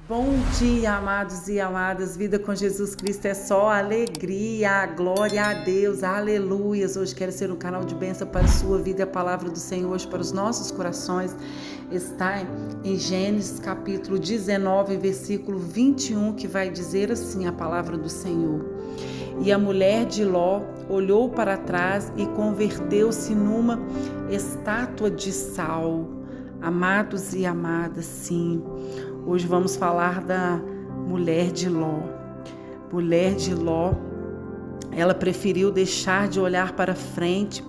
Bom dia, amados e amadas. Vida com Jesus Cristo é só alegria, glória a Deus, aleluias. Hoje quero ser um canal de bênção para a sua vida. A palavra do Senhor hoje para os nossos corações está em Gênesis capítulo 19, versículo 21, que vai dizer assim a palavra do Senhor. E a mulher de Ló olhou para trás e converteu-se numa estátua de sal. Amados e amadas, sim. Hoje vamos falar da mulher de Ló. Mulher de Ló, ela preferiu deixar de olhar para frente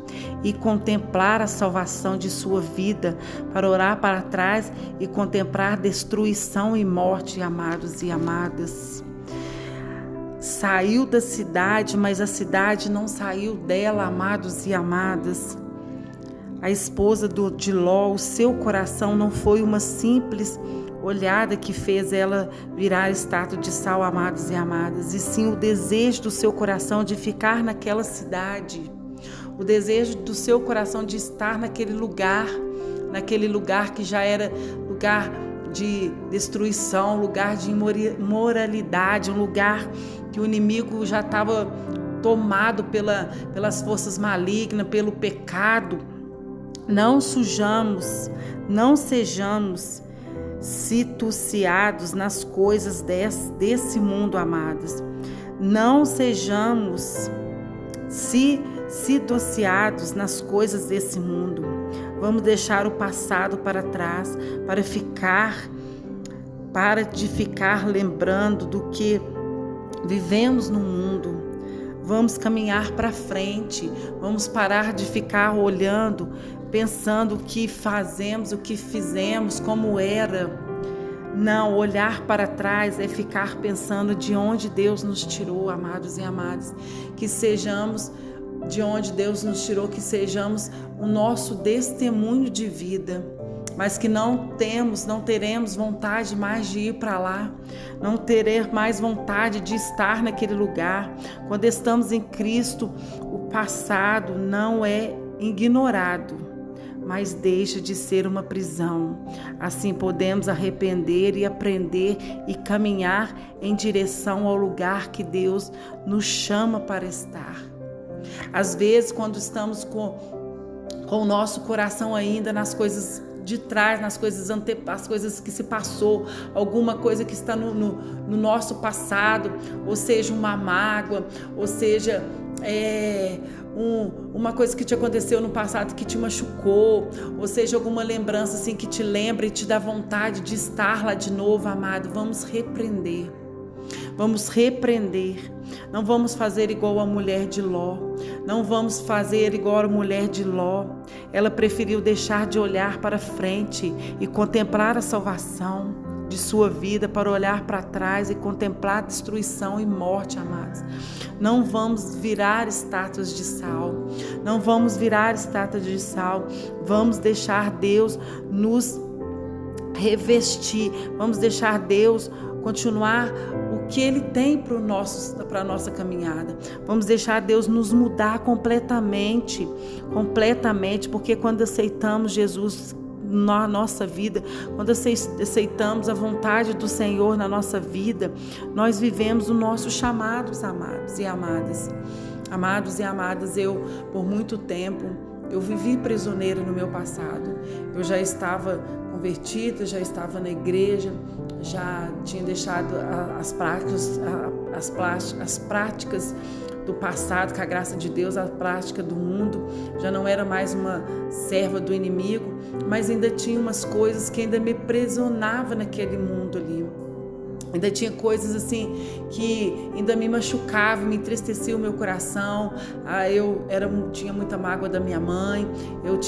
e contemplar a salvação de sua vida, para olhar para trás e contemplar destruição e morte, amados e amadas. Saiu da cidade, mas a cidade não saiu dela, amados e amadas. A esposa de Ló, o seu coração não foi uma simples olhada que fez ela virar estátua de sal, amados e amadas, e sim o desejo do seu coração de ficar naquela cidade, o desejo do seu coração de estar naquele lugar que já era lugar de destruição, lugar de imoralidade, um lugar que o inimigo já estava tomado pelas forças malignas, pelo pecado. Não sejamos situciados nas coisas desse mundo, amados. Não sejamos situciados nas coisas desse mundo. Vamos deixar o passado para trás, para de ficar lembrando do que vivemos no mundo. Vamos caminhar para frente, vamos parar de ficar olhando, pensando o que fazemos, o que fizemos, como era. Não, olhar para trás é ficar pensando de onde Deus nos tirou, amados e amadas. Que sejamos de onde Deus nos tirou, que sejamos o nosso testemunho de vida. Mas que não teremos vontade mais de ir para lá, não teremos mais vontade de estar naquele lugar. Quando estamos em Cristo, o passado não é ignorado, mas deixa de ser uma prisão. Assim podemos arrepender e aprender e caminhar em direção ao lugar que Deus nos chama para estar. Às vezes, quando estamos com o nosso coração ainda nas coisas de trás, nas coisas as coisas que se passou, alguma coisa que está no nosso passado, ou seja, uma mágoa, ou seja, uma coisa que te aconteceu no passado que te machucou, ou seja, alguma lembrança assim que te lembra e te dá vontade de estar lá de novo, amado. Vamos repreender. Não vamos fazer igual a mulher de Ló. Não vamos fazer igual a mulher de Ló. Ela preferiu deixar de olhar para frente e contemplar a salvação de sua vida, para olhar para trás e contemplar destruição e morte, amados. Não vamos virar estátuas de sal. Não vamos virar estátuas de sal. Vamos deixar Deus nos revestir. Vamos deixar Deus continuar o que Ele tem para a nossa caminhada. Vamos deixar Deus nos mudar completamente, porque quando aceitamos Jesus na nossa vida, quando aceitamos a vontade do Senhor na nossa vida, nós vivemos o nosso chamado, amados e amadas. Amados e amadas, eu por muito tempo eu vivi prisioneira no meu passado. Eu já estava convertida, já estava na igreja, já tinha deixado as práticas do passado, com a graça de Deus, a prática do mundo. Já não era mais uma serva do inimigo, mas ainda tinha umas coisas que ainda me aprisionava naquele mundo ali. Ainda tinha coisas assim que ainda me machucavam, me entristeciam o meu coração. Tinha muita mágoa da minha mãe, eu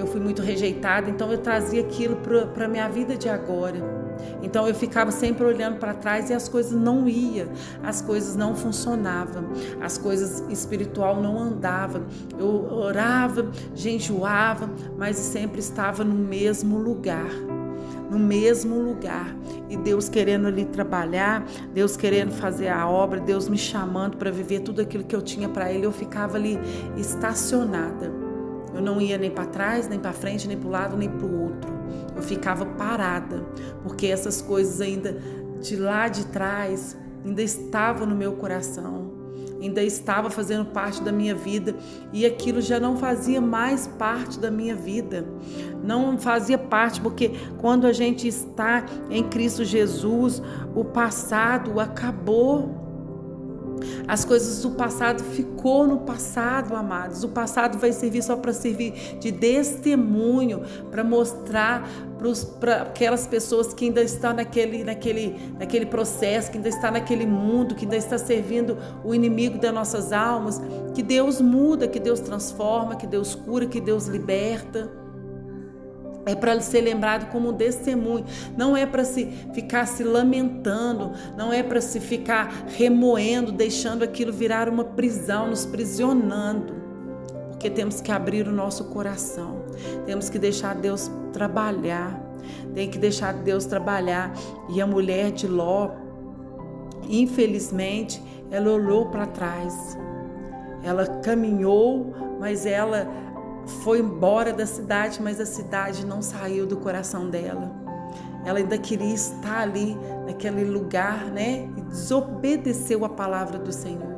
fui muito rejeitada, então eu trazia aquilo para a minha vida de agora. Então eu ficava sempre olhando para trás e as coisas não iam, as coisas não funcionavam, as coisas espiritual não andavam. Eu orava, jejuava, mas sempre estava no mesmo lugar. E Deus querendo ali trabalhar, Deus querendo fazer a obra, Deus me chamando para viver tudo aquilo que eu tinha para Ele. Eu ficava ali estacionada, Eu não ia nem para trás, nem para frente, nem para o lado, nem para o outro. Eu ficava parada, porque essas coisas ainda de lá de trás ainda estavam no meu coração, ainda estava fazendo parte da minha vida, e aquilo já não fazia mais parte da minha vida. Não fazia parte, porque quando a gente está em Cristo Jesus, o passado acabou. As coisas do passado ficou no passado, amados. O passado vai servir só para servir de testemunho, para mostrar para aquelas pessoas que ainda estão naquele processo, que ainda está naquele mundo, que ainda está servindo o inimigo das nossas almas, que Deus muda, que Deus transforma, que Deus cura, que Deus liberta. É para ser lembrado como um testemunho, não é para se ficar se lamentando, não é para se ficar remoendo, deixando aquilo virar uma prisão, nos prisionando, porque temos que abrir o nosso coração, temos que deixar Deus trabalhar, tem que deixar Deus trabalhar. E a mulher de Ló, infelizmente, ela olhou para trás, ela caminhou, mas ela foi embora da cidade, mas a cidade não saiu do coração dela. Ela ainda queria estar ali, naquele lugar, né? E desobedeceu a palavra do Senhor.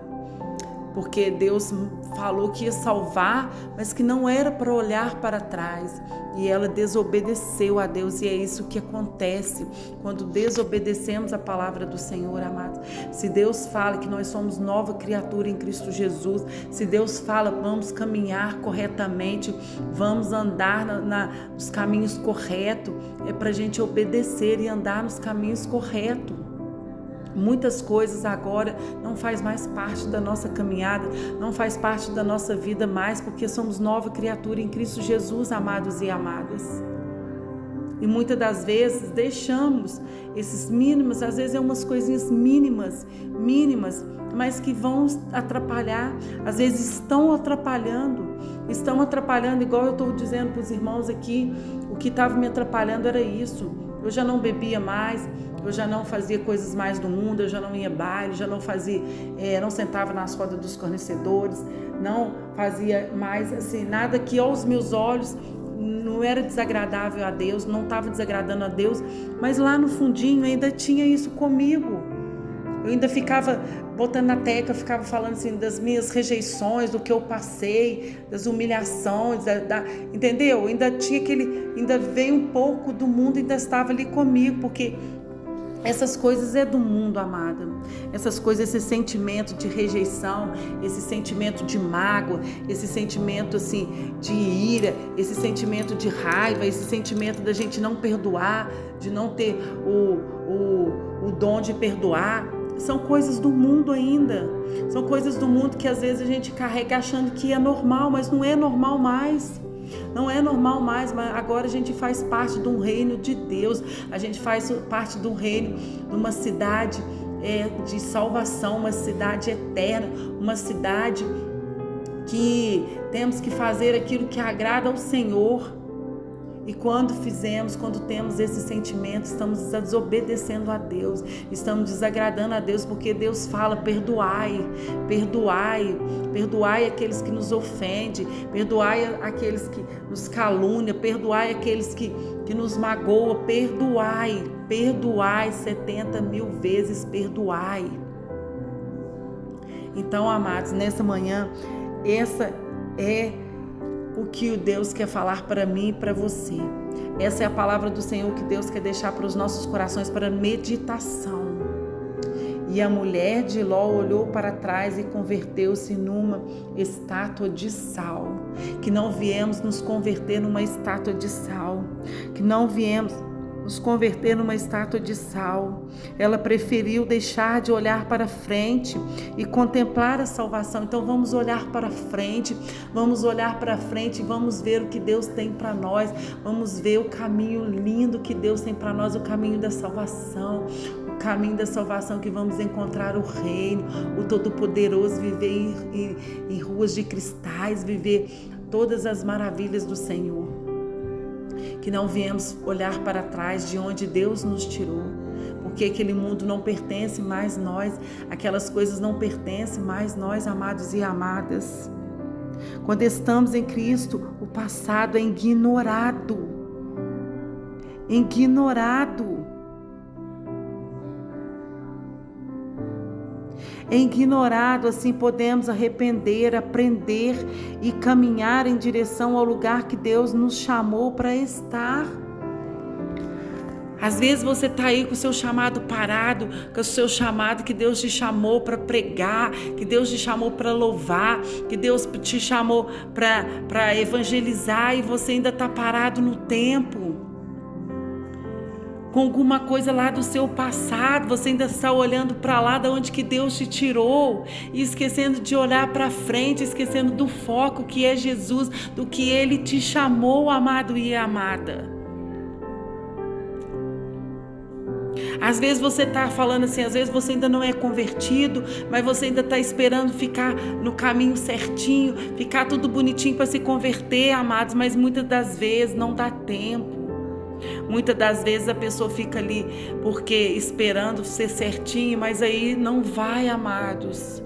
Porque Deus falou que ia salvar, mas que não era para olhar para trás. E ela desobedeceu a Deus, e é isso que acontece quando desobedecemos a palavra do Senhor, amados. Se Deus fala que nós somos nova criatura em Cristo Jesus, se Deus fala, vamos caminhar corretamente, vamos andar nos caminhos corretos, é para a gente obedecer e andar nos caminhos corretos. Muitas coisas agora não faz mais parte da nossa caminhada, não faz parte da nossa vida mais, porque somos nova criatura em Cristo Jesus, amados e amadas. E muitas das vezes deixamos esses mínimos, às vezes é umas coisinhas mínimas, mas que vão atrapalhar, às vezes estão atrapalhando, igual eu estou dizendo para os irmãos aqui, o que estava me atrapalhando era isso. Eu já não bebia mais, eu já não fazia coisas mais do mundo, eu já não ia baile, já não fazia, não sentava nas rodas dos fornecedores, não fazia mais assim, nada que aos meus olhos não era desagradável a Deus, não estava desagradando a Deus, mas lá no fundinho ainda tinha isso comigo. Eu ainda ficava botando na tecla, ficava falando assim das minhas rejeições, do que eu passei, das humilhações, entendeu? Ainda veio um pouco do mundo, ainda estava ali comigo, porque essas coisas é do mundo, amada. Essas coisas, esse sentimento de rejeição, esse sentimento de mágoa, esse sentimento assim de ira, esse sentimento de raiva, esse sentimento da gente não perdoar, de não ter o dom de perdoar, são coisas do mundo ainda. São coisas do mundo que às vezes a gente carrega achando que é normal, mas não é normal mais. Não é normal mais, mas agora a gente faz parte de um reino de Deus, a gente faz parte do reino de uma cidade de salvação, uma cidade eterna, uma cidade que temos que fazer aquilo que agrada ao Senhor. E quando temos esse sentimento, estamos desobedecendo a Deus, estamos desagradando a Deus, porque Deus fala, perdoai aqueles que nos ofendem, perdoai aqueles que nos caluniam, perdoai aqueles que nos magoam, perdoai 70 mil vezes, perdoai. Então, amados, nessa manhã, essa é o que o Deus quer falar para mim e para você. Essa é a palavra do Senhor que Deus quer deixar para os nossos corações, para meditação. E a mulher de Ló olhou para trás e converteu-se numa estátua de sal. Que não viemos nos converter numa estátua de sal. Que não viemos nos converter numa estátua de sal. Ela preferiu deixar de olhar para frente e contemplar a salvação. Então vamos olhar para frente e vamos ver o que Deus tem para nós. Vamos ver o caminho lindo que Deus tem para nós, o caminho da salvação. O caminho da salvação, que vamos encontrar o reino, o Todo-Poderoso, viver em ruas de cristais, viver todas as maravilhas do Senhor. Que não viemos olhar para trás de onde Deus nos tirou, porque aquele mundo não pertence mais nós, aquelas coisas não pertencem mais nós, amados e amadas. Quando estamos em Cristo, o passado é ignorado. Ignorado. É ignorado, assim podemos arrepender, aprender e caminhar em direção ao lugar que Deus nos chamou para estar. Às vezes você está aí com o seu chamado parado, com o seu chamado que Deus te chamou para pregar, que Deus te chamou para louvar, que Deus te chamou para evangelizar e você ainda está parado no tempo. Com alguma coisa lá do seu passado, você ainda está olhando para lá de onde que Deus te tirou e esquecendo de olhar para frente, esquecendo do foco que é Jesus, do que Ele te chamou, amado e amada. Às vezes você está falando assim, às vezes você ainda não é convertido, mas você ainda está esperando ficar no caminho certinho, ficar tudo bonitinho para se converter, amados, mas muitas das vezes não dá tempo. Muitas das vezes a pessoa fica ali porque esperando ser certinho, mas aí não vai, amados.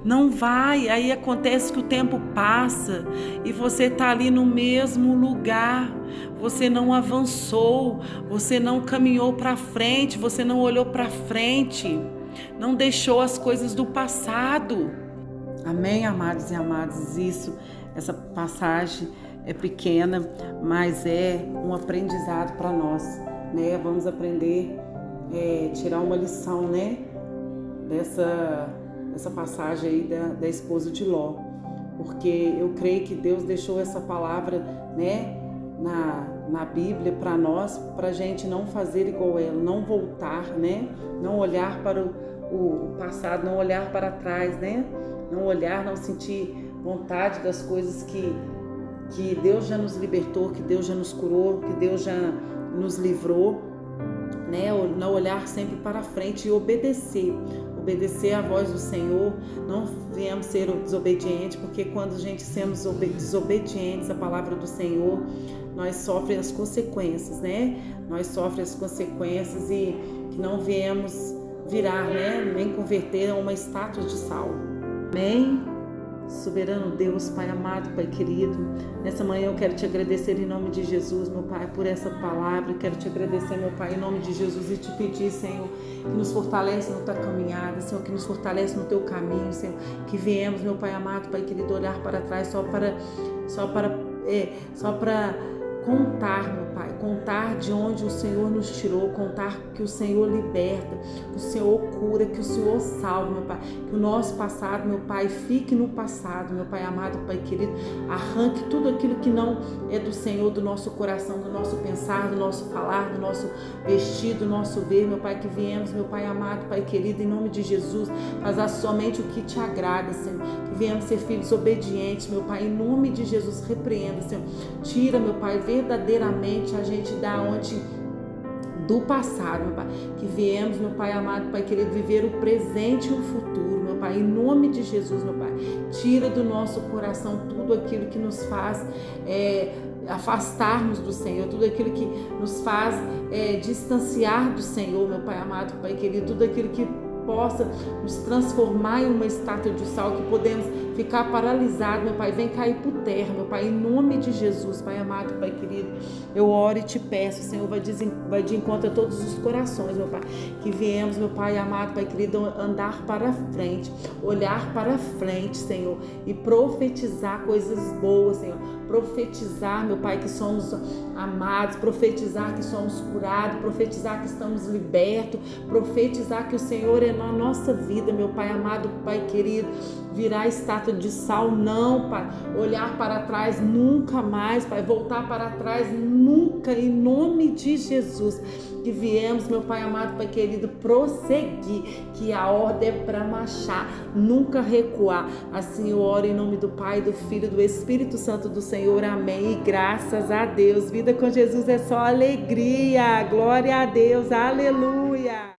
Não vai, aí acontece que o tempo passa e você está ali no mesmo lugar, você não avançou, você não caminhou para frente, você não olhou para frente, não deixou as coisas do passado. Amém, amados e amadas? Essa passagem é pequena, mas é um aprendizado para nós, né? Vamos aprender, tirar uma lição, né? Dessa passagem aí da esposa de Ló, porque eu creio que Deus deixou essa palavra, né, na Bíblia para nós, para a gente não fazer igual ela, não voltar, né, não olhar para o passado, não olhar para trás, né, não olhar, não sentir vontade das coisas que Deus já nos libertou, que Deus já nos curou, que Deus já nos livrou, né, não olhar sempre para frente e obedecer à voz do Senhor, não venhamos ser desobedientes, porque quando a gente somos desobedientes à palavra do Senhor, nós sofremos as consequências, né? Nós sofremos as consequências e que não viemos virar, né? Nem converter a uma estátua de sal. Amém? Soberano Deus, Pai amado, Pai querido, nessa manhã eu quero te agradecer em nome de Jesus, meu Pai, por essa palavra. Eu quero te agradecer, meu Pai, em nome de Jesus, e te pedir, Senhor, que nos fortaleça na tua caminhada, Senhor, que nos fortaleça no teu caminho, Senhor, que viemos, meu Pai amado, Pai querido, olhar para trás só para contar, meu Pai, contar de onde o Senhor nos tirou, contar que o Senhor liberta, que o Senhor cura, que o Senhor salva, meu Pai, que o nosso passado, meu Pai, fique no passado, meu Pai amado, Pai querido, arranque tudo aquilo que não é do Senhor, do nosso coração, do nosso pensar, do nosso falar, do nosso vestir, do nosso ver, meu Pai, que viemos, meu Pai amado, Pai querido, em nome de Jesus, fazer somente o que te agrada, Senhor, que viemos ser filhos obedientes, meu Pai, em nome de Jesus, repreenda, Senhor, tira, meu Pai, verdadeiramente a gente da onde do passado, meu Pai, que viemos, meu Pai amado, Pai querido, viver o presente e o futuro, meu Pai, em nome de Jesus, meu Pai, tira do nosso coração tudo aquilo que nos faz afastarmos do Senhor, tudo aquilo que nos faz distanciar do Senhor, meu Pai amado, Pai querido, tudo aquilo que possa nos transformar em uma estátua de sal, que podemos ficar paralisados, meu Pai, vem cair por terra, meu Pai, em nome de Jesus, Pai amado, Pai querido, eu oro e te peço, Senhor, vai de encontro a todos os corações, meu Pai, que viemos, meu Pai amado, Pai querido, andar para frente, olhar para frente, Senhor, e profetizar coisas boas, Senhor, profetizar, meu Pai, que somos amados, profetizar que somos curados, profetizar que estamos libertos, profetizar que o Senhor é na nossa vida, meu Pai amado, Pai querido, virar estátua de sal, não, Pai, olhar para trás nunca mais, Pai, voltar para trás nunca, em nome de Jesus, que viemos, meu Pai amado, Pai querido, prosseguir, que a ordem é para marchar, nunca recuar. Assim eu oro em nome do Pai, do Filho e do Espírito Santo do Senhor, amém, e graças a Deus. Vida com Jesus é só alegria, glória a Deus, aleluia.